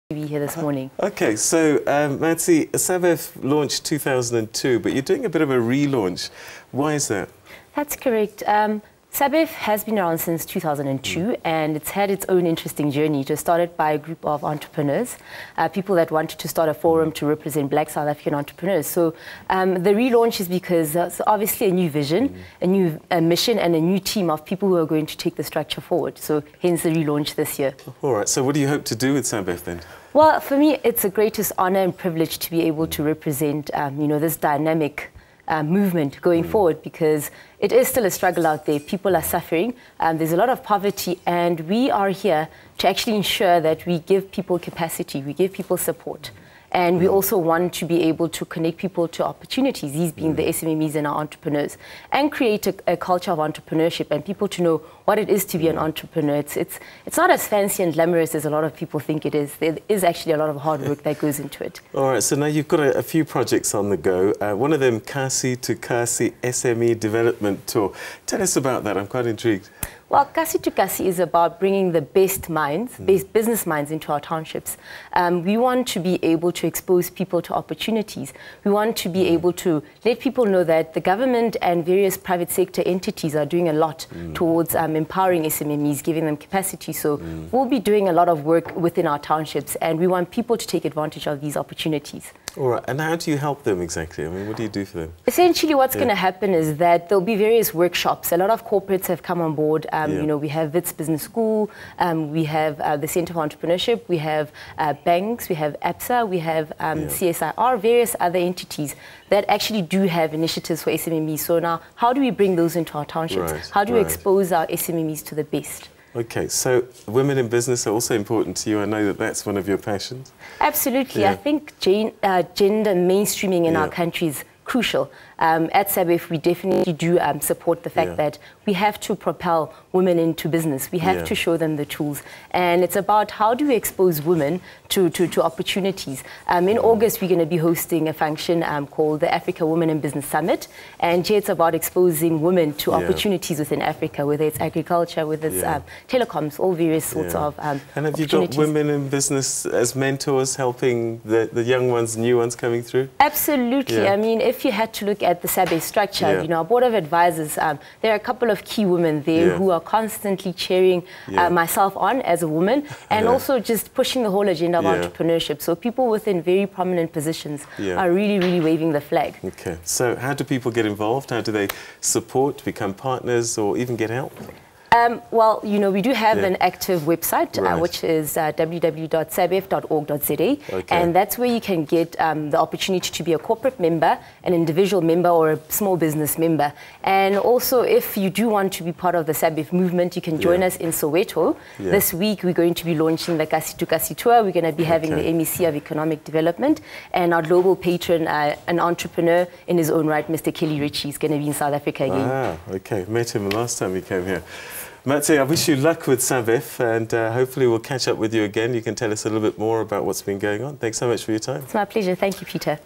to be here this morning. Okay, so Matsi, SABEF launched 2002, but you're doing a bit of a relaunch. Why is that? That's correct. SABEF has been around since 2002 and it's had its own interesting journey. It was started by a group of entrepreneurs, people that wanted to start a forum to represent Black South African entrepreneurs. So the relaunch is because it's obviously a new vision, a new mission and a new team of people who are going to take the structure forward. So hence the relaunch this year. All right, so what do you hope to do with SABEF then? Well, for me, it's the greatest honor and privilege to be able to represent, this dynamic movement going forward, because it is still a struggle out there. People are suffering. There's a lot of poverty, and we are here to actually ensure that we give people capacity, we give people support. And we also want to be able to connect people to opportunities, these being the SMEs and our entrepreneurs, and create a culture of entrepreneurship and people to know what it is to be an entrepreneur. It's not as fancy and glamorous as a lot of people think it is. There is actually a lot of hard work that goes into it. All right, so now you've got a few projects on the go. One of them, Cassie SME Development Tour. Tell us about that. I'm quite intrigued. Well, Cassie to Cassie is about bringing the best minds, best business minds into our townships. We want to be able to expose people to opportunities. We want to be able to let people know that the government and various private sector entities are doing a lot towards empowering SMEs, giving them capacity. So we'll be doing a lot of work within our townships, and we want people to take advantage of these opportunities. All right, and how do you help them exactly? I mean, what do you do for them? Essentially, what's going to happen is that there'll be various workshops. A lot of corporates have come on board. We have WITS Business School, we have the Centre for Entrepreneurship, we have banks, we have APSA, we have CSIR, various other entities that actually do have initiatives for SMEs. So now, how do we bring those into our townships? Right, how do we expose our SMEs to the best? Okay, so women in business are also important to you. I know that that's one of your passions. Absolutely. I think gender mainstreaming in our country is crucial. At SABEF, we definitely do support the fact that we have to propel women into business. We have to show them the tools. And it's about how do we expose women to opportunities. In August, we're going to be hosting a function called the Africa Women in Business Summit. And here it's about exposing women to opportunities within Africa, whether it's agriculture, whether it's telecoms, all various sorts of And have you got women in business as mentors helping the young ones, new ones coming through? Absolutely. I mean, if you had to look at the SABEF structure, our board of advisors, there are a couple of key women there who are constantly cheering myself on as a woman, and also just pushing the whole agenda of entrepreneurship. So people within very prominent positions are really, really waving the flag. Okay. So how do people get involved? How do they support, become partners, or even get help? Well, we do have an active website, which is www.sabef.org.za, and that's where you can get the opportunity to be a corporate member, an individual member, or a small business member. And also, if you do want to be part of the SABEF movement, you can join us in Soweto. This week, we're going to be launching the Cassie to Cassie tour. We're going to be having the MEC of Economic Development, and our global patron, an entrepreneur in his own right, Mr. Kelly Ritchie, is going to be in South Africa again. Ah, okay. Met him last time he came here. Matsi, I wish you luck with SABEF, and hopefully we'll catch up with you again. You can tell us a little bit more about what's been going on. Thanks so much for your time. It's my pleasure. Thank you, Peter.